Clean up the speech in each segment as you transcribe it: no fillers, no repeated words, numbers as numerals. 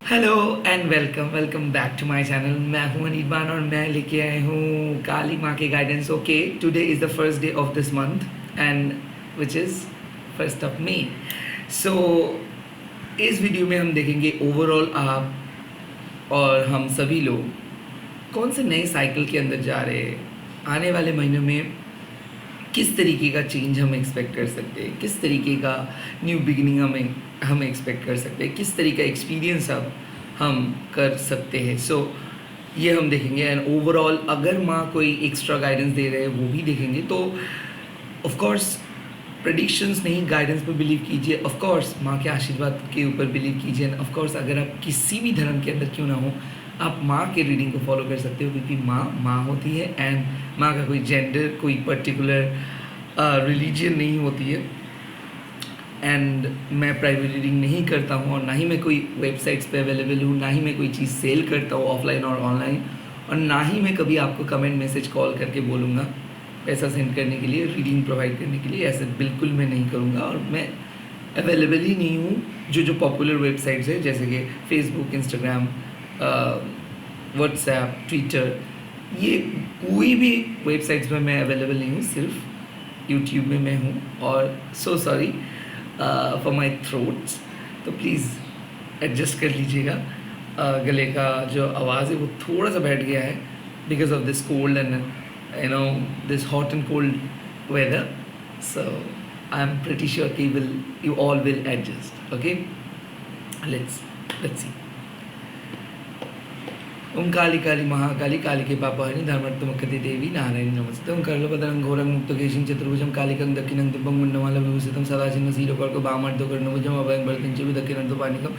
Hello and welcome welcome back to my channel. मैं हूं अनिर्बान और मैं लेके आया हूँ काली माँ के guidance. Okay, today is the first day of this month and which is 1 मई। सो इस वीडियो में हम देखेंगे ओवरऑल आप और हम सभी लोग कौन से नए साइकिल के अंदर जा रहे हैं। आने वाले महीनों में किस तरीके का चेंज हम एक्सपेक्ट कर सकते हैं, किस तरीके का न्यू बिगिनिंग हम एक्सपेक्ट कर सकते हैं, किस तरीके का एक्सपीरियंस अब हम कर सकते हैं। सो ये हम देखेंगे एंड ओवरऑल अगर माँ कोई एक्स्ट्रा गाइडेंस दे रहे हैं वो भी देखेंगे। तो ऑफ कोर्स प्रेडिक्शंस नहीं, गाइडेंस पर बिलीव कीजिए। ऑफ कोर्स माँ के आशीर्वाद के ऊपर बिलीव कीजिए। एंड ऑफ कोर्स अगर आप किसी भी धर्म के अंदर क्यों ना हो, आप माँ के रीडिंग को फॉलो कर सकते हो, क्योंकि माँ माँ होती है एंड माँ का कोई जेंडर, कोई पर्टिकुलर रिलीजन नहीं होती है। एंड मैं प्राइवेट रीडिंग नहीं करता हूँ और ना ही मैं कोई वेबसाइट्स पे अवेलेबल हूँ, ना ही मैं कोई चीज़ सेल करता हूँ ऑफलाइन और ऑनलाइन, और ना ही मैं कभी आपको कमेंट मैसेज कॉल करके बोलूँगा पैसा सेंड करने के लिए, रीडिंग प्रोवाइड करने के लिए। ऐसे बिल्कुल मैं नहीं करूँगा और मैं अवेलेबल ही नहीं हूँ। जो पॉपुलर वेबसाइट्स है जैसे कि फेसबुक, इंस्टाग्राम, व्हाट्सएप, ट्विटर, ये कोई भी वेबसाइट्स में मैं अवेलेबल नहीं हूँ। सिर्फ यूट्यूब में मैं हूँ और so sorry for my throats. तो प्लीज़ एडजस्ट कर लीजिएगा। गले का जो आवाज़ है वो थोड़ा सा बैठ गया है because of this cold and you know this hot and cold weather. So I am pretty sure कि you all will adjust. Okay, let's see. Om Kali Kali Mahakali Kali के पापहरि धर्मत्वमुखते देवी नारायणी नमस्ते। ओम करलपदनं घोरं मुक्तकेशं चतुर्भुजं कालिकं दक्षिणं दिव्यं गुण्डमालविभूषितं सदाशिवं शिरोपर्को वामार्धकर्णभुजं अभयं वरदं च विदक्षिणं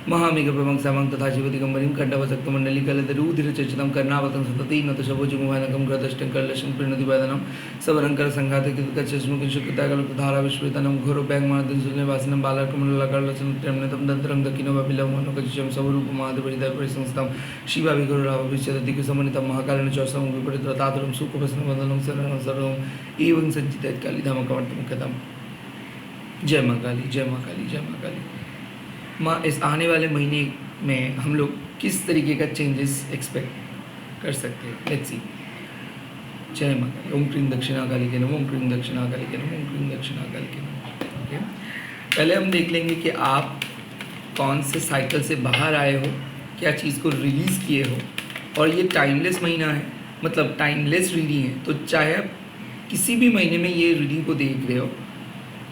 महामेघप्रभं समं तथा शिवदिगम्बरीं कण्डवसक्तमण्डलीकलदरूधिरचर्चितं कर्णावतं सतती नत शभोजुमुभानकं ग्रदष्टं करलशं प्रणतिवदनं सबरङ्कर सङ्घातकितकचस्मुखं शुक्ताकल्पधारा विश्वेतनं घोरोपैङ्मार्दं शून्यवासिनं बालकमण्डलकर्लचं त्र्यम्नतं दन्तरं दक्षिणोपमिलं मनोकचिशं स्वरूपमाधपरिधपरिसंस्थं शिवाभिगुरुरावभिष्यदिकुसमन्वितं महाकालेन चौसं विपरीततातुरं सुखप्रसन्नवदनं शरणं सर्वम् एवं सज्जितकालिधामकवर्तमुखदम्। जय माँ काली, जय माँ काली, जय माँ काली। माँ, इस आने वाले महीने में हम लोग किस तरीके का चेंजेस एक्सपेक्ट कर सकते हैं, लेट्स सी। जय माँ काली। ओम क्रीं दक्षिणा काली के नमः, ओम क्रीं दक्षिणा काली के नमः, ओम क्रीं दक्षिणा काली के नमः। ओके, पहले हम देख लेंगे कि आप कौन से साइकिल से बाहर आए हो, क्या चीज़ को रिलीज़ किए हो। और ये टाइमलेस महीना है, मतलब टाइमलेस रीडिंग है। तो चाहे आप किसी भी महीने में ये रीडिंग को देख रहे हो,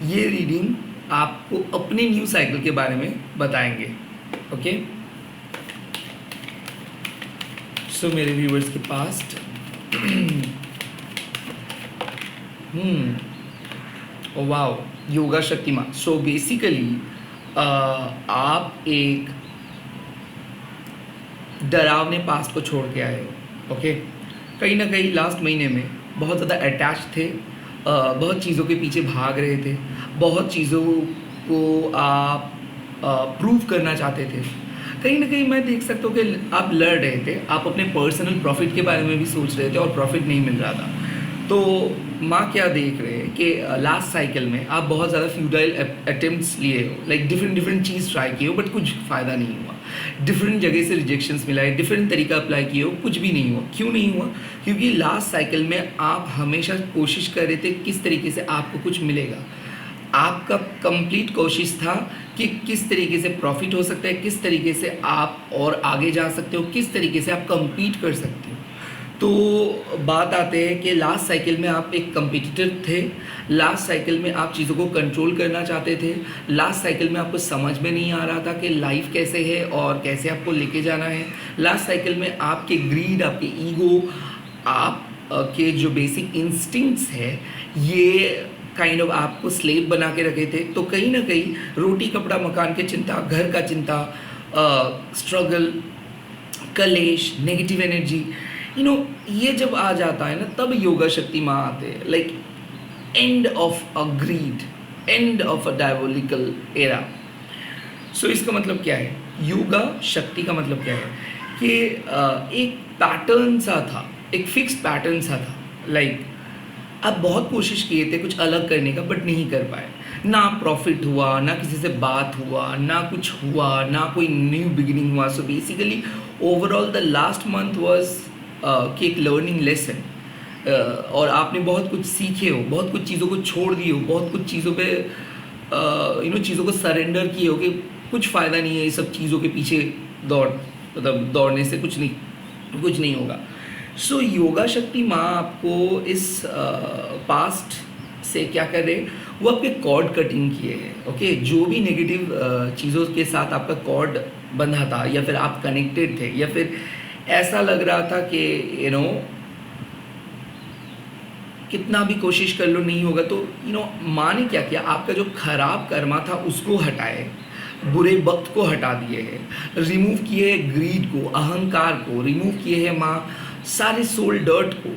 ये रीडिंग आपको अपने न्यू साइकिल के बारे में बताएंगे। ओके, सो मेरे व्यूअर्स के पास्ट ओ वाओ, योगा शक्ति माँ। सो बेसिकली आप एक डरावने पास्ट को छोड़ के आए हो। ओके, कहीं ना कहीं लास्ट महीने में बहुत ज़्यादा अटैच थे, बहुत चीज़ों के पीछे भाग रहे थे, बहुत चीज़ों को आप प्रूव करना चाहते थे। कहीं ना कहीं मैं देख सकता हूँ कि आप लड़ रहे थे, आप अपने पर्सनल प्रॉफिट के बारे में भी सोच रहे थे और प्रॉफिट नहीं मिल रहा था। तो माँ क्या देख रहे हैं कि लास्ट साइकिल में आप बहुत ज़्यादा फ्यूटाइल अटेम्प्ट्स लिए हो, लाइक डिफरेंट चीज़ ट्राई किए हो बट कुछ फ़ायदा नहीं हुआ। डिफरेंट जगह से रिजेक्शंस मिला है, डिफरेंट तरीका अप्लाई किए हो, कुछ भी नहीं हुआ। क्यों नहीं हुआ? क्योंकि लास्ट साइकिल में आप हमेशा कोशिश कर रहे थे किस तरीके से आपको कुछ मिलेगा। आपका कंप्लीट कोशिश था कि किस तरीके से प्रॉफिट हो सकता है, किस तरीके से आप और आगे जा सकते हो, किस तरीके से आप कम्पीट कर सकते हो। तो बात आते हैं कि लास्ट साइकिल में आप एक कम्पिटिटर थे, लास्ट साइकिल में आप चीज़ों को कंट्रोल करना चाहते थे, लास्ट साइकिल में आपको समझ में नहीं आ रहा था कि लाइफ कैसे है और कैसे आपको लेके जाना है। लास्ट साइकिल में आपके ग्रीड, आपके ईगो, आप के जो बेसिक इंस्टिंक्ट्स है, ये काइंड ऑफ आपको स्लेव बना के रखे थे। तो कहीं ना कहीं रोटी कपड़ा मकान की चिंता, घर का चिंता, स्ट्रगल, कलेश, नेगेटिव एनर्जी, ये जब आ जाता है ना, तब योगा शक्ति माँ आते हैं। Like end of a greed, end of a diabolical era. So इसका मतलब क्या है? योगा शक्ति का मतलब क्या है कि एक पैटर्न सा था, एक फिक्स पैटर्न सा था। लाइक आप बहुत कोशिश किए थे कुछ अलग करने का बट नहीं कर पाए। ना प्रॉफिट हुआ, ना किसी से बात हुआ, ना कुछ हुआ, ना कोई न्यू बिगिनिंग हुआ. So basically overall the last month was कि एक लर्निंग लेसन. और आपने बहुत कुछ सीखे हो, बहुत कुछ चीज़ों को छोड़ दिए हो, बहुत कुछ चीज़ों पे चीज़ों को सरेंडर किए हो कि कुछ फ़ायदा नहीं है ये सब चीज़ों के पीछे दौड़ने से कुछ नहीं होगा. सो योगा शक्ति माँ आपको इस पास्ट से क्या कर रहे हैं, वो आपके कॉर्ड कटिंग किए हैं. ओके, जो भी नेगेटिव चीज़ों के साथ आपका कॉर्ड बंधा था, या फिर आप कनेक्टेड थे, या फिर ऐसा लग रहा था कि कितना भी कोशिश कर लो नहीं होगा, तो माँ ने क्या किया, आपका जो खराब कर्मा था उसको हटाए, बुरे वक्त को हटा दिए हैं, रिमूव किए हैं ग्रीड को, अहंकार को, रिमूव किए हैं माँ सारे सोल डर्ट को,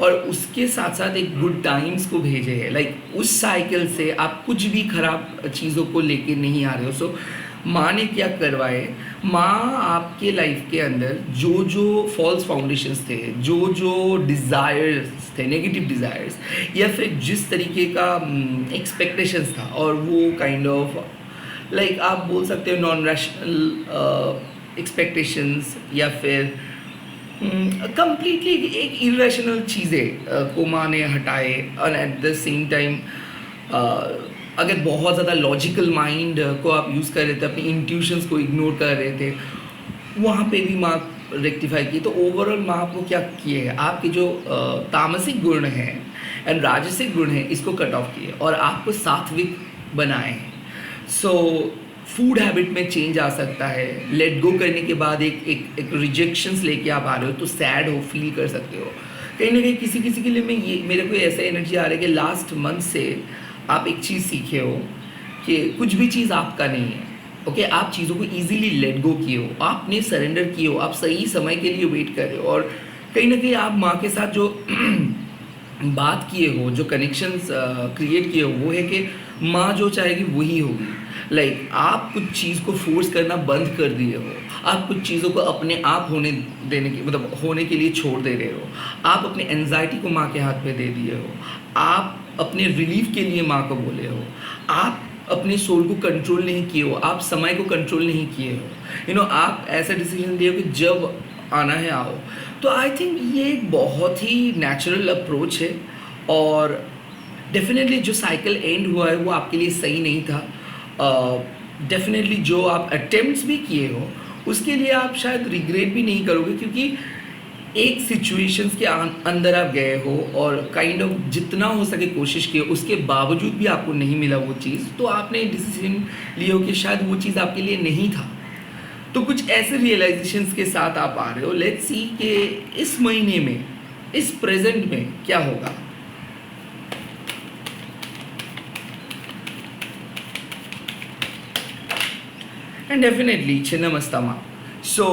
और उसके साथ साथ एक गुड टाइम्स को भेजे हैं. लाइक उस साइकिल से आप कुछ भी खराब चीज़ों को लेके नहीं आ रहे हो. सो माँ ने क्या करवाए, माँ आपके लाइफ के अंदर जो फॉल्स फाउंडेशंस थे, जो डिज़ायर्स थे, नेगेटिव डिज़ायर्स, या फिर जिस तरीके का एक्सपेक्टेशंस था, और वो काइंड ऑफ लाइक आप बोल सकते हो नॉन रैशनल एक्सपेक्टेशंस, या फिर कंप्लीटली एक इरेशनल चीज़ें को माँ ने हटाए. और एट द सेम टाइम अगर बहुत ज़्यादा लॉजिकल माइंड को आप यूज़ कर रहे थे, अपनी इंट्यूशंस को इग्नोर कर रहे थे, वहाँ पे भी माँ रेक्टिफाई की. तो ओवरऑल माँ आपको क्या किए है, आपके जो तामसिक गुण हैं एंड राजसिक गुण हैं, इसको कट ऑफ किए और आपको सात्विक बनाए हैं. सो फूड हैबिट में चेंज आ सकता है. लेट गो करने के बाद एक रिजेक्शंस लेके आप आ रहे हो, तो सैड हो, फील कर सकते हो. कहीं ना कहीं किसी के लिए मेरे को ऐसा एनर्जी आ रहा है कि लास्ट मंथ से आप एक चीज़ सीखे हो कि कुछ भी चीज़ आपका नहीं है. ओके, आप चीज़ों को इजीली लेट गो किए हो, आपने सरेंडर किए हो, आप सही समय के लिए वेट कर रहे हो, और कहीं ना कहीं आप माँ के साथ जो बात किए हो, जो कनेक्शंस क्रिएट किए हो, वो है कि माँ जो चाहेगी वही होगी. लाइक आप कुछ चीज़ को फोर्स करना बंद कर दिए हो, आप कुछ चीज़ों को अपने आप होने के लिए छोड़ दे रहे हो, आप अपनी एंजाइटी को माँ के हाथ पे दे दिए हो, आप अपने रिलीफ के लिए माँ को बोले हो, आप अपने सोल को कंट्रोल नहीं किए हो, आप समय को कंट्रोल नहीं किए हो. आप ऐसा डिसीजन लिए हो कि जब आना है आओ. तो आई थिंक ये एक बहुत ही नेचुरल अप्रोच है, और डेफिनेटली जो साइकिल एंड हुआ है वो आपके लिए सही नहीं था. डेफिनेटली जो आप अटेम्प्ट्स भी किए हो उसके लिए आप शायद रिग्रेट भी नहीं करोगे, क्योंकि एक सिचुएशंस के अंदर आप गए हो और काइंड ऑफ जितना हो सके कोशिश की, उसके बावजूद भी आपको नहीं मिला वो चीज़, तो आपने डिसीजन लिया हो कि शायद वो चीज़ आपके लिए नहीं था. तो कुछ ऐसे रियलाइजेशंस के साथ आप आ रहे हो. लेट्स सी कि इस महीने में, इस प्रेजेंट में क्या होगा. And definitely Chhinnamasta. So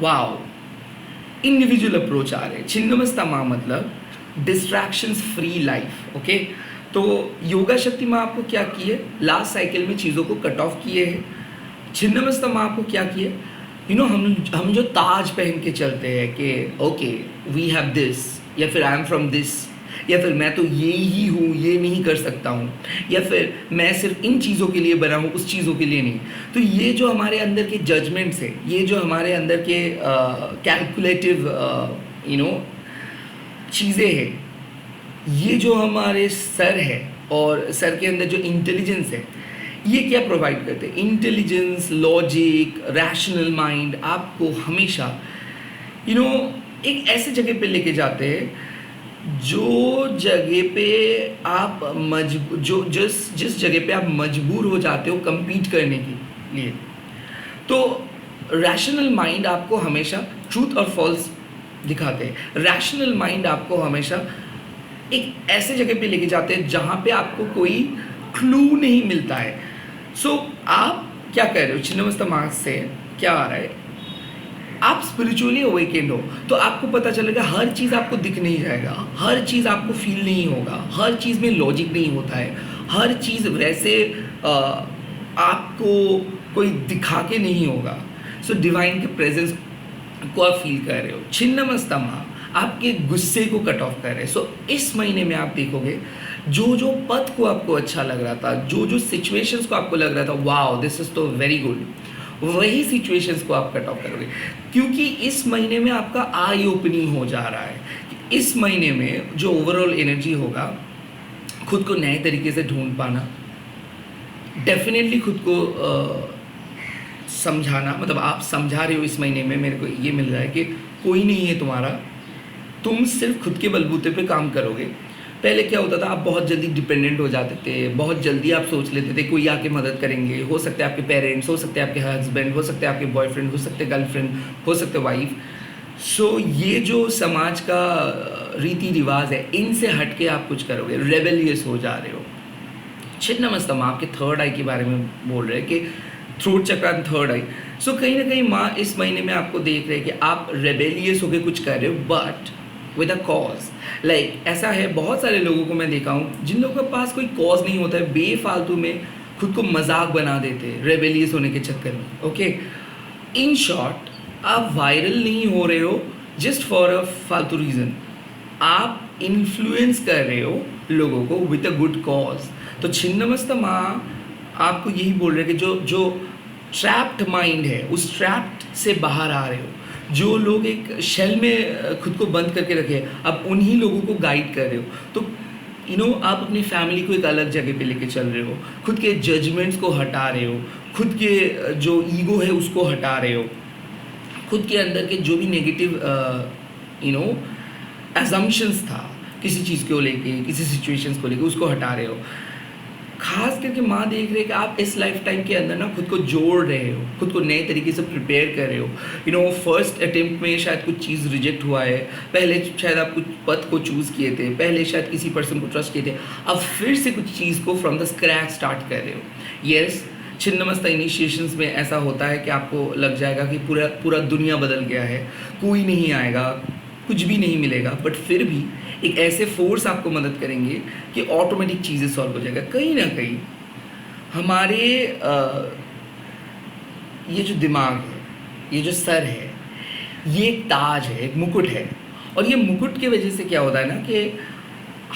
wow, individual approach आ रहे हैं. छिन्नमस्ता माँ मतलब डिस्ट्रैक्शंस फ्री लाइफ. ओके, तो योगा शक्ति माँ आपको क्या किए, लास्ट साइकिल में चीज़ों को कट ऑफ किए हैं. छिन्नमस्ता माँ आपको क्या किए, हम जो ताज पहन के चलते हैं कि ओके वी हैव दिस, या फिर आई एम फ्रॉम दिस, या फिर मैं तो ये ही हूँ, ये नहीं कर सकता हूँ, या फिर मैं सिर्फ इन चीज़ों के लिए बना हूँ, उस चीज़ों के लिए नहीं. तो ये जो हमारे अंदर के जजमेंट्स है, ये जो हमारे अंदर के कैलकुलेटिव चीज़ें हैं, ये जो हमारे सर है, और सर के अंदर जो इंटेलिजेंस है, ये क्या प्रोवाइड करते हैं, इंटेलिजेंस, लॉजिक, रैशनल माइंड आपको हमेशा एक ऐसे जगह पे लेके जाते हैं जो जगह पे आप जिस जगह पे आप मजबूर हो जाते हो कम्पीट करने के लिए. तो रैशनल माइंड आपको हमेशा ट्रूथ और फॉल्स दिखाते हैं. रैशनल माइंड आपको हमेशा एक ऐसे जगह पे लेके जाते हैं जहाँ पे आपको कोई क्लू नहीं मिलता है. सो आप क्या कर रहे हो, छिन्नमस्ता मार्ग से क्या आ रहा है, आप स्पिरिचुअली अवेकेंड हो, तो आपको पता चलेगा हर चीज़ आपको दिख नहीं जाएगा, हर चीज़ आपको फील नहीं होगा, हर चीज़ में लॉजिक नहीं होता है, हर चीज़ वैसे आपको कोई दिखा के नहीं होगा. सो डिवाइन के प्रेजेंस को आप फील कर रहे हो. छिन्नमस्ता माँ आपके गुस्से को कट ऑफ कर रहे हैं. सो इस महीने में आप देखोगे जो जो पथ को आपको अच्छा लग रहा था, जो जो सिचुएशंस को आपको लग रहा था वाओ दिस इज तो वेरी गुड, वही सिचुएशंस को आप कट ऑफ करोगे। क्योंकि इस महीने में आपका आई ओपनिंग हो जा रहा है। इस महीने में जो ओवरऑल एनर्जी होगा, खुद को नए तरीके से ढूंढ पाना, डेफिनेटली खुद को समझाना, मतलब आप समझा रहे हो इस महीने में, मेरे को ये मिल रहा है कि कोई नहीं है तुम्हारा, तुम सिर्फ खुद के बलबूते पे काम करोगे। पहले क्या होता था, आप बहुत जल्दी डिपेंडेंट हो जाते थे, बहुत जल्दी आप सोच लेते थे कोई आके मदद करेंगे, हो सकते हैं आपके पेरेंट्स, हो सकते हैं आपके हस्बैंड, हो सकते हैं आपके बॉयफ्रेंड, हो सकते हैं गर्लफ्रेंड, हो सकते हैं वाइफ। सो ये जो समाज का रीति रिवाज है, इनसे हट के आप कुछ करोगे, रेबेलियस हो जा रहे हो। छिन्नमस्तक माँ आपके थर्ड आई के बारे में बोल रहे हैं कि थ्रोट चक्र थर्ड आई। सो कहीं ना कहीं माँ इस महीने में आपको देख रहे हैं कि आप रेबेलियस होकर कुछ कर रहे हो, but with a cause. Like ऐसा है, बहुत सारे लोगों को मैं देखा हूँ जिन लोगों के पास कोई कॉज नहीं होता है, बेफालतू में खुद को मजाक बना देते हैं रेबेलियस होने के चक्कर में। ओके, इन शॉर्ट आप वायरल नहीं हो रहे हो जस्ट फॉर अ फालतू रीज़न, आप इन्फ्लुएंस कर रहे हो लोगों को विद अ गुड कॉज। तो छिन्नमस्तक माँ आपको यही बोल रहे हैं कि जो जो ट्रैप्ड माइंड है, उस ट्रैप्ड से बाहर आ रहे हो। जो लोग एक शेल में खुद को बंद करके रखे हैं, आप उन्हीं लोगों को गाइड कर रहे हो। तो आप अपनी फैमिली को एक अलग जगह पे लेके चल रहे हो, खुद के जजमेंट्स को हटा रहे हो, खुद के जो ईगो है उसको हटा रहे हो, खुद के अंदर के जो भी नेगेटिव एजम्पशंस था किसी चीज़ को लेके, किसी सिचुएशंस को लेके, उसको हटा रहे हो। खास करके माँ देख रहे हैं कि आप इस लाइफ टाइम के अंदर ना खुद को जोड़ रहे हो, खुद को नए तरीके से प्रिपेयर कर रहे हो। फर्स्ट अटेम्प्ट में शायद कुछ चीज़ रिजेक्ट हुआ है, पहले शायद आप कुछ पथ को चूज़ किए थे, पहले शायद किसी पर्सन को ट्रस्ट किए थे, अब फिर से कुछ चीज़ को फ्रॉम द स्क्रैच स्टार्ट कर रहे हो। येस, छिन्नमस्तक इनिशिएशंस में ऐसा होता है कि आपको लग जाएगा कि पूरा पूरा दुनिया बदल गया है, कोई नहीं आएगा, कुछ भी नहीं मिलेगा, बट फिर भी एक ऐसे फोर्स आपको मदद करेंगे कि ऑटोमेटिक चीज़ें सॉल्व हो जाएगा। कहीं ना कहीं हमारे ये जो दिमाग है, ये जो सर है, ये एक ताज है, एक मुकुट है। और ये मुकुट की वजह से क्या होता है ना कि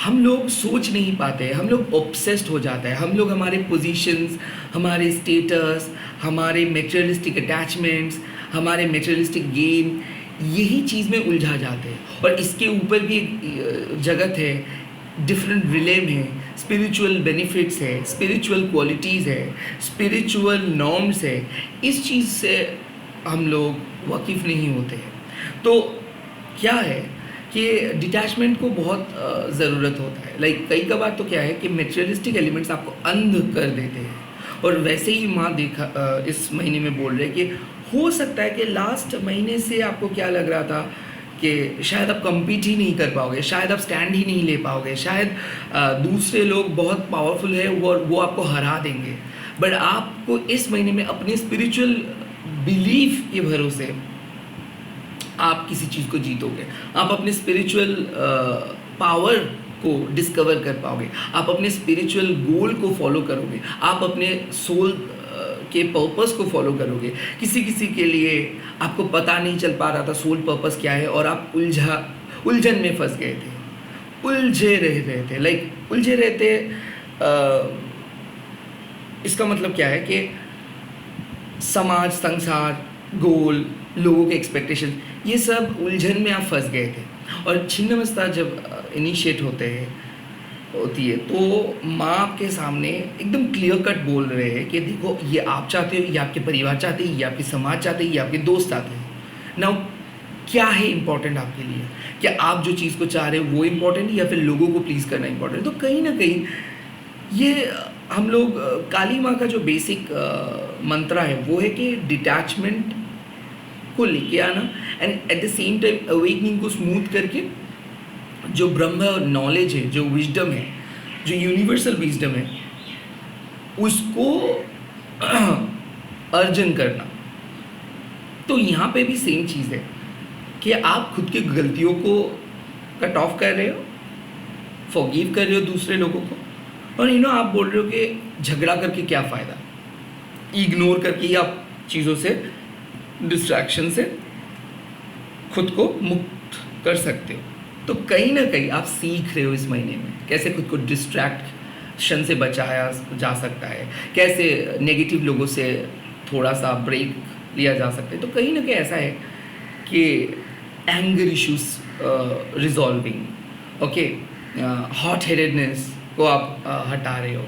हम लोग सोच नहीं पाते, हम लोग ऑब्सेस्ड हो जाते हैं, हम लोग हमारे पोजीशंस, हमारे स्टेटस, हमारे मेटेरियलिस्टिक अटैचमेंट्स, हमारे मेटेरियलिस्टिक गेन, यही चीज़ में उलझा जाते हैं। और इसके ऊपर भी एक जगत है, डिफरेंट रिलेम है, स्पिरिचुअल बेनिफिट्स है, स्पिरिचुअल क्वालिटीज़ है, स्पिरिचुअल नॉर्म्स है। इस चीज़ से हम लोग वाकिफ़ नहीं होते हैं। तो क्या है कि डिटैचमेंट को बहुत ज़रूरत होता है। लाइक कई कबार तो क्या है कि मटेरियलिस्टिक एलिमेंट्स आपको अंध कर देते हैं। और वैसे ही माँ देखा इस महीने में बोल रहे हैं कि हो सकता है कि लास्ट महीने से आपको क्या लग रहा था कि शायद आप कम्पीट ही नहीं कर पाओगे, शायद आप स्टैंड ही नहीं ले पाओगे, शायद दूसरे लोग बहुत पावरफुल है वो आपको हरा देंगे। बट आपको इस महीने में अपने स्पिरिचुअल बिलीफ के भरोसे आप किसी चीज़ को जीतोगे, आप अपने स्पिरिचुअल पावर को डिस्कवर कर पाओगे, आप अपने स्पिरिचुअल गोल को फॉलो करोगे, आप अपने सोल के पर्पस को फॉलो करोगे। किसी किसी के लिए आपको पता नहीं चल पा रहा था सोल पर्पस क्या है, और आप उलझन में फंस गए थे, उलझे रहे थे। लाइक उलझे रहते, इसका मतलब क्या है कि समाज, संसार, गोल, लोगों के एक्सपेक्टेशन, ये सब उलझन में आप फंस गए थे। और छिन्नमस्तक जब इनिशिएट होती है तो माँ आपके सामने एकदम क्लियर कट बोल रहे हैं कि देखो ये आप चाहते हो, ये आपके परिवार चाहते हैं, ये आपके समाज चाहते हैं, ये आपके दोस्त चाहते हैं। नाउ क्या है इम्पोर्टेंट आपके लिए? क्या आप जो चीज़ को चाह रहे हो वो इम्पोर्टेंट है, या फिर लोगों को प्लीज़ करना इम्पोर्टेंट है? तो कहीं ना कहीं ये हम लोग काली माँ का जो बेसिक मंत्रा है वो है कि डिटैचमेंट को लेके आना, and at the same time awakening को स्मूथ करके जो ब्रह्म नॉलेज है, जो विजडम है, जो यूनिवर्सल विजडम है, उसको अर्जन करना। तो यहाँ पे भी सेम चीज़ है कि आप खुद की गलतियों को कट ऑफ कर रहे हो, फॉरगिव कर रहे हो दूसरे लोगों को, और आप बोल रहे हो कि झगड़ा करके क्या फ़ायदा, इग्नोर करके ही आप चीज़ों से, डिस्ट्रैक्शन से खुद को मुक्त कर सकते हो। तो कहीं ना कहीं आप सीख रहे हो इस महीने में कैसे खुद को डिस्ट्रैक्शन से बचाया जा सकता है, कैसे नेगेटिव लोगों से थोड़ा सा ब्रेक लिया जा सकता है। तो कहीं ना कहीं ऐसा है कि anger issues resolving, okay, hot headedness को आप हटा रहे हो।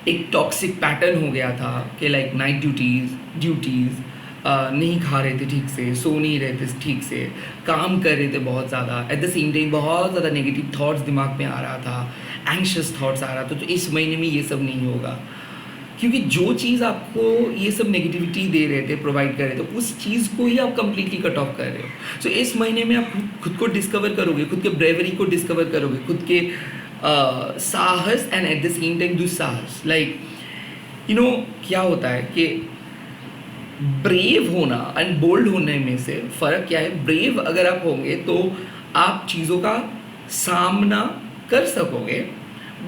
एक टॉक्सिक पैटर्न हो गया था कि लाइक नाइट ड्यूटीज़ नहीं खा रहे थे ठीक से, सो नहीं रहे थे ठीक से, काम कर रहे थे बहुत ज़्यादा, एट द सेम टाइम बहुत ज़्यादा नेगेटिव थॉट्स दिमाग में आ रहा था, एंग्शियस थॉट्स आ रहा था। तो इस महीने में ये सब नहीं होगा, क्योंकि जो चीज़ आपको ये सब नेगेटिविटी दे रहे थे, प्रोवाइड कर रहे थे, उस चीज़ को ही आप कंप्लीटली कट ऑफ कर रहे हो। सो इस महीने में आप खुद को डिस्कवर करोगे, खुद के ब्रेवरी को डिस्कवर करोगे, खुद के साहस and at the same time दुस्साहस। लाइक यू नो क्या होता है कि ब्रेव होना एंड बोल्ड होने में से फ़र्क क्या है। ब्रेव अगर आप होंगे तो आप चीज़ों का सामना कर सकोगे,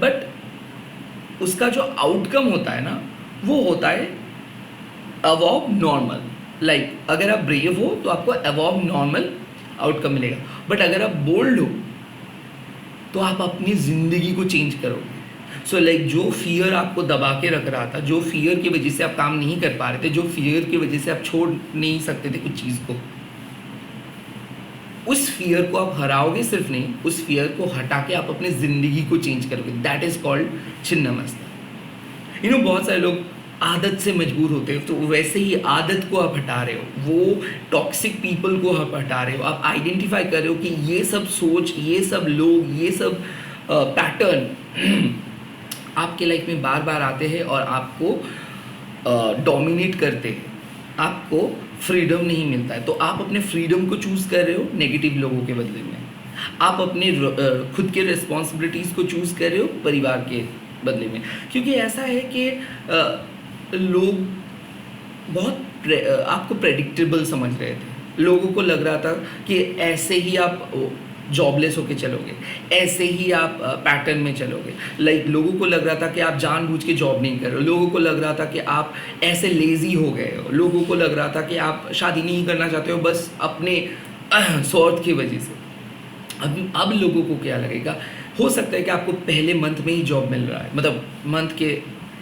बट उसका जो आउटकम होता है ना वो होता है अबव नॉर्मल। लाइक अगर आप ब्रेव हो तो आपको अबव नॉर्मल आउटकम मिलेगा, बट अगर आप बोल्ड हो तो आप अपनी ज़िंदगी को चेंज करोगे। सो लाइक जो फियर आपको दबा के रख रहा था, जो फियर की वजह से आप काम नहीं कर पा रहे थे, जो फियर की वजह से आप छोड़ नहीं सकते थे कुछ चीज़ को, उस फियर को आप हराओगे। सिर्फ नहीं, उस फियर को हटा के आप अपनी ज़िंदगी को चेंज करोगे। That is called Chhinnamasta. बहुत सारे लोग आदत से मजबूर होते हैं, तो वैसे ही आदत को आप हटा रहे हो, वो टॉक्सिक पीपल को आप हटा रहे हो। आप आइडेंटिफाई कर रहे हो कि ये सब सोच, ये सब लोग, ये सब पैटर्न आपके लाइफ में बार बार आते हैं और आपको डोमिनेट करते हैं, आपको फ्रीडम नहीं मिलता है। तो आप अपने फ्रीडम को चूज़ कर रहे हो नेगेटिव लोगों के बदले में, आप अपने खुद के रिस्पॉन्सिबिलिटीज़ को चूज़ कर रहे हो परिवार के बदले में। क्योंकि ऐसा है कि लोग बहुत आपको प्रेडिक्टेबल समझ रहे थे। लोगों को लग रहा था कि ऐसे ही आप जॉबलेस होके चलोगे, ऐसे ही आप पैटर्न में चलोगे। लाइक लोगों को लग रहा था कि आप जानबूझ के जॉब नहीं कर रहे हो, लोगों को लग रहा था कि आप ऐसे लेज़ी हो गए हो, लोगों को लग रहा था कि आप शादी नहीं करना चाहते हो बस अपने स्वार्थ की वजह से। अब लोगों को क्या लगेगा, हो सकता है कि आपको पहले मंथ में ही जॉब मिल रहा है, मतलब मंथ के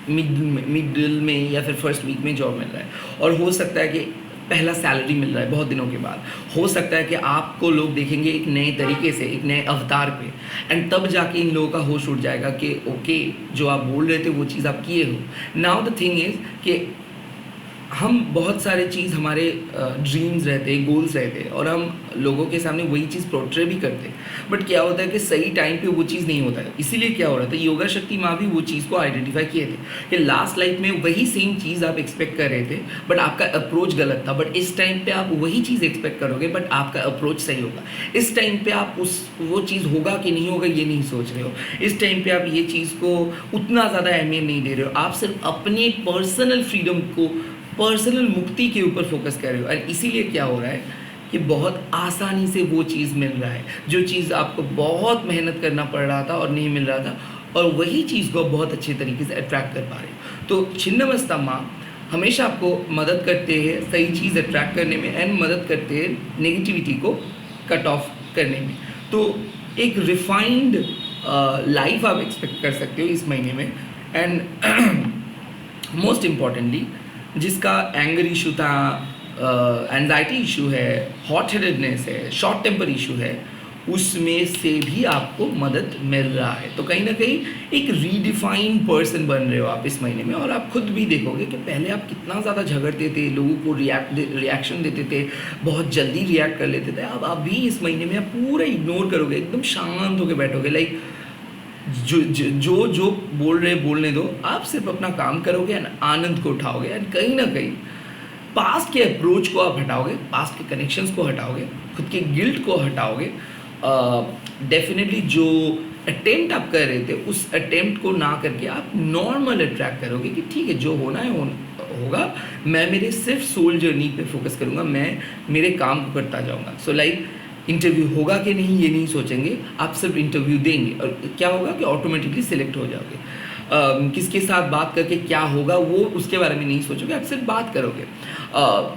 मिडिल में या फिर फर्स्ट वीक में जॉब मिल रहा है, और हो सकता है कि पहला सैलरी मिल रहा है बहुत दिनों के बाद। हो सकता है कि आपको लोग देखेंगे एक नए तरीके से, एक नए अवतार पे, एंड तब जाके इन लोगों का होश उठ जाएगा कि ओके, जो आप बोल रहे थे वो चीज़ आप किए हो। नाउ द थिंग इज़ कि हम बहुत सारे चीज़, हमारे ड्रीम्स रहते, गोल्स रहते, और हम लोगों के सामने वही चीज़ पोर्ट्रे भी करते, बट क्या होता है कि सही टाइम पे वो चीज़ नहीं होता है। इसीलिए क्या हो रहा था, योगा शक्ति माँ भी वो चीज़ को आइडेंटिफाई किए थे कि लास्ट लाइफ में वही सेम चीज़ आप एक्सपेक्ट कर रहे थे, बट आपका अप्रोच गलत था। बट इस टाइम पे आप वही चीज़ एक्सपेक्ट करोगे, बट आपका अप्रोच सही होगा। इस टाइम पे आप वो चीज़ होगा कि नहीं होगा ये नहीं सोच रहे हो। इस टाइम पे आप ये चीज़ को उतना ज़्यादा अहमियत नहीं दे रहे हो। आप सिर्फ अपने पर्सनल फ्रीडम को, पर्सनल मुक्ति के ऊपर फोकस कर रहे हो। और इसीलिए क्या हो रहा है कि बहुत आसानी से वो चीज़ मिल रहा है, जो चीज़ आपको बहुत मेहनत करना पड़ रहा था और नहीं मिल रहा था, और वही चीज़ को आप बहुत अच्छे तरीके से अट्रैक्ट कर पा रहे हो। तो छिन्नमस्ता माँ हमेशा आपको मदद करते हैं सही चीज़ अट्रैक्ट करने में, एंड मदद करते हैं नेगेटिविटी को कट ऑफ करने में। तो एक रिफाइंड लाइफ आप एक्सपेक्ट कर सकते हो इस महीने में। एंड मोस्ट इम्पॉर्टेंटली, जिसका एंगर इशू था, एंजाइटी इशू है, हॉट हेडेडनेस है, शॉर्ट टेम्पर इशू है, उसमें से भी आपको मदद मिल रहा है। तो कहीं ना कहीं एक रीडिफाइंड पर्सन बन रहे हो आप इस महीने में। और आप खुद भी देखोगे कि पहले आप कितना ज़्यादा झगड़ते थे, लोगों को रिएक्शन देते थे, बहुत जल्दी रिएक्ट कर लेते थे। अब अभी इस महीने में आप पूरा इग्नोर करोगे, एकदम शांत होकर बैठोगे। लाइक जो बोल रहे बोलने दो, आप सिर्फ अपना काम करोगे एंड आनंद को उठाओगे। एंड कहीं ना कहीं पास्ट के अप्रोच को आप हटाओगे, पास्ट के कनेक्शंस को हटाओगे, खुद के गिल्ट को हटाओगे। डेफिनेटली जो अटेम्प्ट आप कर रहे थे, उस अटेम्प्ट को ना करके आप नॉर्मल अट्रैक्ट करोगे कि ठीक है, जो होना है होगा, मैं मेरे सिर्फ सोल जर्नी पे फोकस करूँगा, मैं मेरे काम को करता जाऊँगा। सो लाइक इंटरव्यू होगा कि नहीं ये नहीं सोचेंगे, आप सिर्फ इंटरव्यू देंगे और क्या होगा कि ऑटोमेटिकली सिलेक्ट हो जाओगे। किसके साथ बात करके क्या होगा वो उसके बारे में नहीं सोचोगे, आप सिर्फ बात करोगे।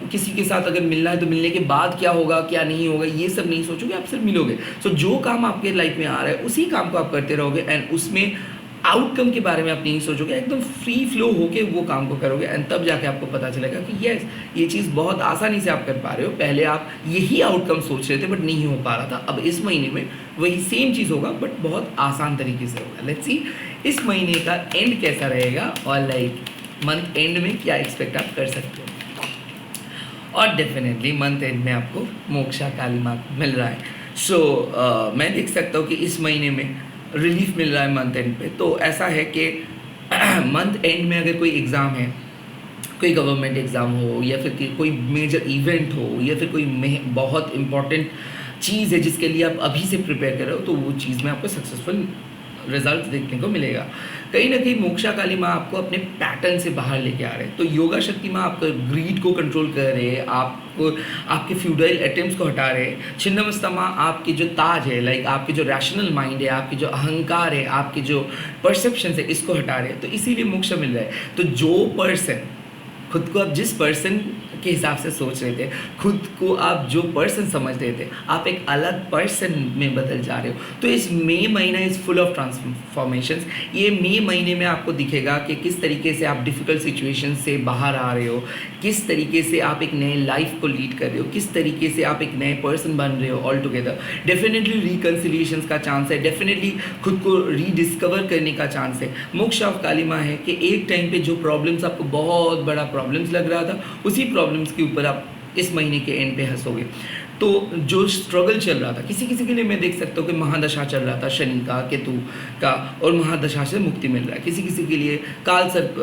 किसी के साथ अगर मिलना है तो मिलने के बाद क्या होगा क्या नहीं होगा ये सब नहीं सोचोगे, आप सिर्फ मिलोगे। सो जो काम आपके लाइफ में आ रहा है उसी काम को आप करते रहोगे एंड उसमें आउटकम के बारे में आप नहीं सोचोगे, एकदम फ्री फ्लो होके वो काम को करोगे एंड तब जाके आपको पता चलेगा कि यस ये चीज़ बहुत आसानी से आप कर पा रहे हो। पहले आप यही आउटकम सोच रहे थे बट नहीं हो पा रहा था, अब इस महीने में वही सेम चीज़ होगा बट बहुत आसान तरीके से होगा। लेट्स सी इस महीने का एंड कैसा रहेगा और लाइक मंथ एंड में क्या एक्सपेक्ट आप कर सकते हो। और डेफिनेटली मंथ एंड में आपको मोक्षा काली माँ मिल रहा है। सो मैं देख सकता हूँ कि इस महीने में रिलीफ मिल रहा है मंथ एंड पे। तो ऐसा है कि मंथ एंड में अगर कोई एग्ज़ाम है, कोई गवर्नमेंट एग्ज़ाम हो या फिर कोई मेजर इवेंट हो या फिर कोई बहुत इंपॉर्टेंट चीज़ है जिसके लिए आप अभी से प्रिपेयर कर रहे हो, तो वो चीज़ में आपको सक्सेसफुल रिजल्ट देखने को मिलेगा। कहीं ना कहीं मोक्षा काली माँ आपको अपने पैटर्न से बाहर लेके आ रहे हैं। तो योगा शक्ति माँ आपका ग्रीड को कंट्रोल कर रहे हैं, आपको आपके फ्यूडाइल अटेम्प्ट्स को हटा रहे हैं। छिन्नमस्ता माँ आपके जो ताज है, लाइक आपके जो रैशनल माइंड है, आपके जो अहंकार है, आपके जो परसेप्शन है, इसको हटा रहे हैं। तो इसीलिए मोक्षा मिल रहा है। तो जो पर्सन खुद को आप जिस पर्सन के हिसाब से सोच रहे थे, खुद को आप जो पर्सन समझ रहे थे, आप एक अलग पर्सन में बदल जा रहे हो। तो इस मई महीना इज़ फुल ऑफ ट्रांसफॉर्मेशंस। ये मई महीने में आपको दिखेगा कि किस तरीके से आप डिफ़िकल्ट सिचुएशन से बाहर आ रहे हो, किस तरीके से आप एक नए लाइफ को लीड कर रहे हो, किस तरीके से आप एक नए पर्सन बन रहे हो ऑल टुगेदर। डेफिनेटली रिकन्सिलिएशंस का चांस है, डेफिनेटली खुद को रीडिस्कवर करने का चांस है। मोक्ष ऑफ काली माँ है कि एक टाइम पे जो प्रॉब्लम्स आपको बहुत बड़ा प्रॉब्लम्स लग रहा था, उसी प्रॉब्लम्स के ऊपर आप इस महीने के एंड पे हंसोगे। तो जो स्ट्रगल चल रहा था, किसी किसी के लिए मैं देख सकता हूँ कि महादशा चल रहा था शनि का, केतु का, और महादशा से मुक्ति मिल रहा है। किसी किसी के लिए काल सर्प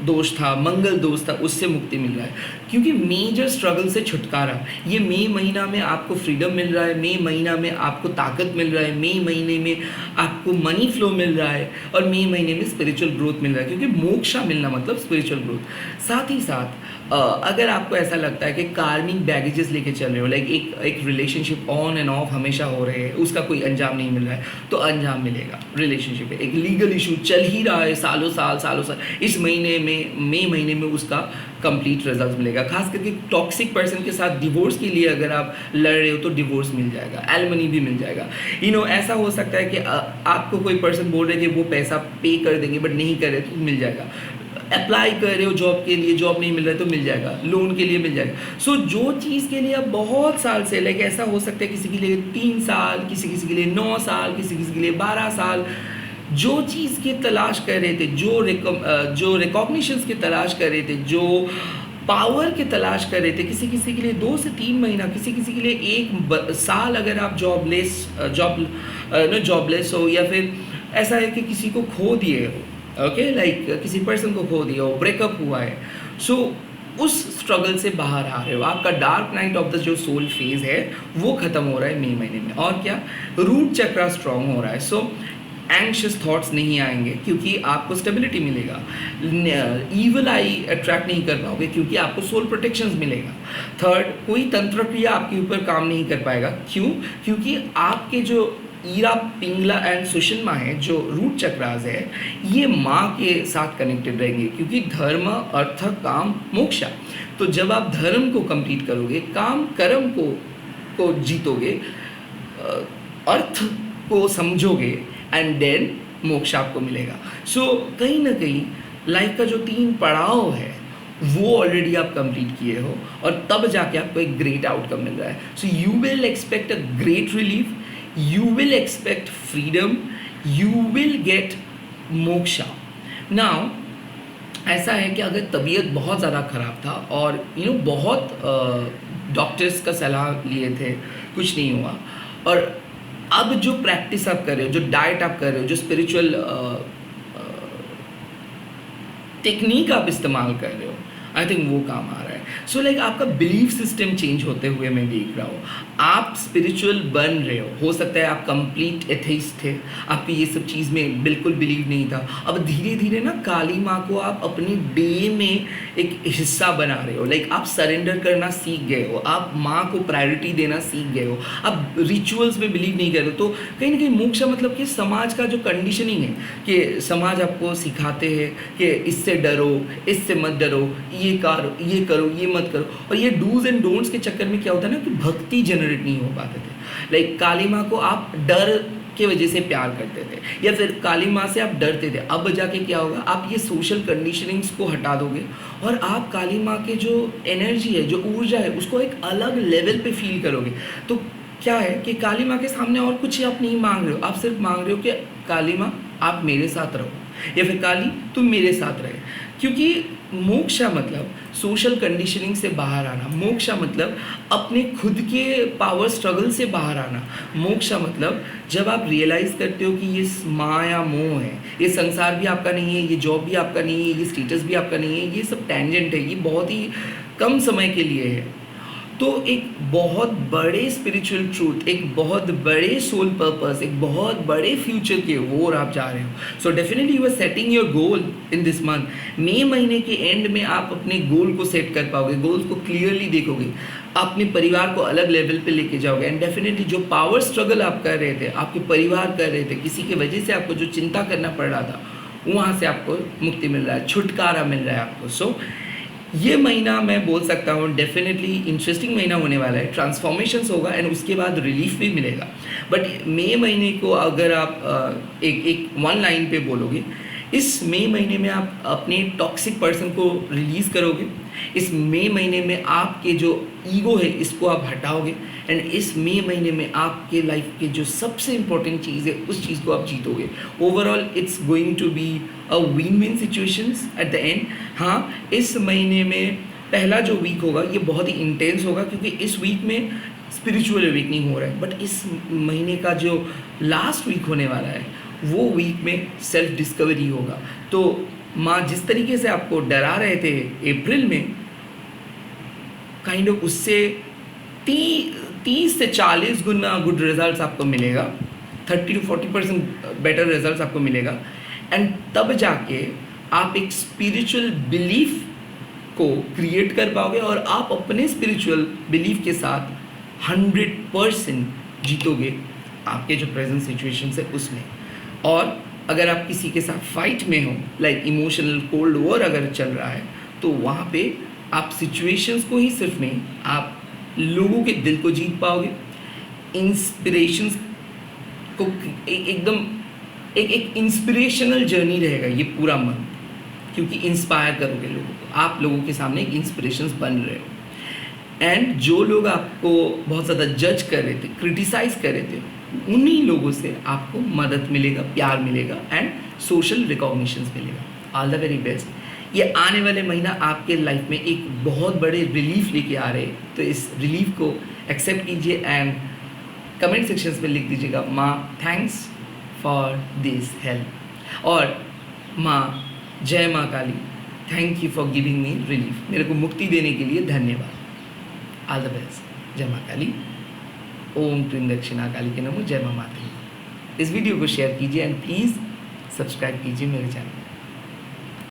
दोष था, मंगल दोष था, उससे मुक्ति मिल रहा है। क्योंकि मेजर स्ट्रगल से छुटकारा ये मई महीना में आपको फ्रीडम मिल रहा है, मई महीना में आपको ताकत मिल रहा है, मई महीने में आपको मनी फ्लो मिल रहा है, और मई महीने में स्पिरिचुअल ग्रोथ मिल रहा है। क्योंकि मोक्षा मिलना मतलब स्पिरिचुअल ग्रोथ। साथ ही साथ अगर आपको ऐसा लगता है कि कार्मिक बैगेजेस लेके चल रहे हो, लाइक एक रिलेशनशिप ऑन एंड ऑफ हमेशा हो रहे हैं, उसका कोई अंजाम नहीं मिल रहा है, तो अंजाम मिलेगा। रिलेशनशिप है, एक लीगल इशू चल ही रहा है सालों साल, इस महीने में मई महीने में उसका कंप्लीट रिजल्ट मिलेगा। खास करके टॉक्सिक पर्सन के साथ डिवोर्स के लिए अगर आप लड़ रहे हो तो डिवोर्स मिल जाएगा, एलिमनी भी मिल जाएगा। ऐसा हो सकता है कि आपको कोई पर्सन बोल रहे कि वो पैसा पे कर देंगे बट नहीं कर रहे तो मिल जाएगा। अप्लाई कर रहे हो जॉब के लिए, जॉब नहीं मिल रहा है तो मिल जाएगा, लोन के लिए मिल जाएगा। सो जो चीज़ के लिए आप बहुत साल से, लाइक ऐसा हो सकता है किसी के लिए 3 साल, किसी के लिए 9 साल, किसी के लिए 12 साल, जो चीज़ की तलाश कर रहे थे, जो रिकॉग्निशंस की तलाश कर रहे थे, जो पावर की तलाश कर रहे थे, किसी के लिए 2 से 3 महीना, किसी के लिए 1 साल अगर आप जॉबलेस हो, या फिर ऐसा है कि किसी को खो दिए हो, ओके, लाइक किसी पर्सन को खो दिया हो, ब्रेकअप हुआ है, सो उस स्ट्रगल से बाहर आ रहे हो। आपका डार्क नाइट ऑफ द जो सोल फेज है वो खत्म हो रहा है मई महीने में। और क्या, रूट चक्रा स्ट्रांग हो रहा है। सो एंग्शियस थॉट्स नहीं आएंगे क्योंकि आपको स्टेबिलिटी मिलेगा। ईवल आई अट्रैक्ट नहीं कर पाओगे क्योंकि आपको सोल प्रोटेक्शंस मिलेगा। थर्ड, कोई तंत्र क्रिया आपके ऊपर काम नहीं कर पाएगा। क्यों? क्योंकि आपके जो ईरा, पिंगला एंड सुषमा है, जो रूट चक्रास है, ये माँ के साथ कनेक्टेड रहेंगे क्योंकि धर्म, अर्थ, काम, मोक्षा। तो जब आप धर्म को कंप्लीट करोगे, काम कर्म को जीतोगे, अर्थ को समझोगे, एंड देन मोक्ष आपको मिलेगा। सो कहीं ना कहीं लाइफ का जो 3 पड़ाव है वो ऑलरेडी आप कंप्लीट किए हो, और तब जाके आपको एक ग्रेट आउटकम मिल रहा है। So you will expect a great relief, you will expect freedom, you will get moksha. Now ऐसा है कि अगर तबीयत बहुत ज़्यादा ख़राब था और बहुत डॉक्टर्स का सलाह लिए थे, कुछ नहीं हुआ, और अब जो प्रैक्टिस आप कर रहे हो, जो डाइट आप कर रहे हो, जो स्पिरिचुअल टेक्निक आप इस्तेमाल कर रहे हो, आई थिंक वो काम आ रहा है। सो लाइक आपका बिलीफ सिस्टम चेंज होते हुए मैं देख रहा हूँ। आप स्पिरिचुअल बन रहे हो सकता है आप कंप्लीट एथेइस्ट थे, आपकी ये सब चीज़ में बिल्कुल बिलीव नहीं था। अब धीरे धीरे ना काली माँ को आप अपनी डे में एक हिस्सा बना रहे हो, लाइक आप सरेंडर करना सीख गए हो, आप माँ को प्रायोरिटी देना सीख गए हो, आप रिचुअल्स में बिलीव नहीं कर रहे हो। तो कहीं ना कहीं मोक्ष मतलब कि समाज का जो कंडीशनिंग है कि समाज आपको सिखाते हैं कि इससे डरो, इससे मत डरो, ये करो, ये मत करो, और ये डूज एंड डोंट्स के चक्कर में क्या होता है ना कि भक्ति जनरेट नहीं हो पाते थे। लाइक काली माँ को आप डर की वजह से प्यार करते थे, या फिर काली माँ से आप डरते थे। अब जाके क्या होगा, आप ये सोशल कंडीशनिंग्स को हटा दोगे और आप काली माँ के जो एनर्जी है, जो ऊर्जा है, उसको एक अलग लेवल पे फील करोगे। तो क्या है कि काली माँ के सामने और कुछ आप नहीं मांग रहे हो, आप सिर्फ मांग रहे हो कि काली माँ आप मेरे साथ रहो, या फिर काली तुम मेरे साथ रहे। क्योंकि मोक्षा मतलब सोशल कंडीशनिंग से बाहर आना, मोक्षा मतलब अपने खुद के पावर स्ट्रगल से बाहर आना, मोक्षा मतलब जब आप रियलाइज़ करते हो कि ये माया मोह है, ये संसार भी आपका नहीं है, ये जॉब भी आपका नहीं है, ये स्टेटस भी आपका नहीं है, ये सब टेंजेंट है, ये बहुत ही कम समय के लिए है। तो एक बहुत बड़े स्पिरिचुअल ट्रूथ, एक बहुत बड़े सोल पर्पस, एक बहुत बड़े फ्यूचर की ओर आप जा रहे हो। So definitely you are setting your goal in this month. मई महीने के एंड में आप अपने गोल को सेट कर पाओगे, गोल्स को क्लियरली देखोगे, अपने परिवार को अलग लेवल पे लेके जाओगे, एंड डेफिनेटली जो पावर स्ट्रगल आप कर रहे थे, आपके परिवार कर रहे थे, किसी की वजह से आपको जो चिंता करना पड़ रहा था, वहाँ से आपको मुक्ति मिल रहा है, छुटकारा मिल रहा है आपको। सो ये महीना मैं बोल सकता हूँ डेफिनेटली इंटरेस्टिंग महीना होने वाला है, ट्रांसफॉर्मेशंस होगा एंड उसके बाद रिलीफ भी मिलेगा। बट मई महीने को अगर आप एक वन लाइन पे बोलोगे, इस मई महीने में आप अपने टॉक्सिक पर्सन को रिलीज़ करोगे, इस मई महीने में आपके जो ईगो है इसको आप हटाओगे, एंड इस मई महीने में आपके लाइफ के जो सबसे इम्पोर्टेंट चीज़ है उस चीज़ को आप जीतोगे। Overall it's going to be a win win situations at the end. हाँ, इस महीने में पहला जो वीक होगा ये बहुत ही इंटेंस होगा, क्योंकि इस वीक में स्पिरिचुअल अवेकनिंग हो रहा है। बट इस महीने का जो लास्ट वीक होने वाला है वो वीक में सेल्फ डिस्कवरी होगा। तो माँ जिस तरीके से आपको डरा रहे थे अप्रैल में, काइंड ऑफ उससे 30 से 40 गुना गुड रिजल्ट्स आपको मिलेगा, 30 to 40% बेटर रिजल्ट्स आपको मिलेगा, एंड तब जाके आप एक स्पिरिचुअल बिलीफ को क्रिएट कर पाओगे और आप अपने स्पिरिचुअल बिलीफ के साथ 100% जीतोगे आपके जो प्रेजेंट सिचुएशन है उसमें। और अगर आप किसी के साथ फाइट में हो, लाइक इमोशनल कोल्ड वॉर अगर चल रहा है, तो वहाँ पे आप सिचुएशंस को ही सिर्फ नहीं, आप लोगों के दिल को जीत पाओगे, इंस्पिरेशंस को एकदम एक इंस्पिरेशनल जर्नी रहेगा ये पूरा मंथ, क्योंकि इंस्पायर करोगे लोगों को, आप लोगों के सामने एक इंस्पिरेशंस बन रहे हो। एंड जो लोग आपको बहुत ज़्यादा जज कर रहे थे, क्रिटिसाइज कर रहे थे, उन्हीं लोगों से आपको मदद मिलेगा, प्यार मिलेगा एंड सोशल रिकॉग्निशंस मिलेगा। All the very best. ये आने वाले महीना आपके लाइफ में एक बहुत बड़े रिलीफ लेके आ रहे हैं, तो इस रिलीफ को एक्सेप्ट कीजिए एंड कमेंट सेक्शंस में लिख दीजिएगा, माँ थैंक्स फॉर दिस हेल्प, और माँ जय माँ Kali, thank you for giving me relief, मेरे को मुक्ति देने के लिए धन्यवाद। All the best. जय माँ काली। ओम क्लीं दक्षिणा काली के नमो। जय माँ माता। इस वीडियो को शेयर कीजिए एंड प्लीज़ सब्सक्राइब कीजिए मेरे चैनल।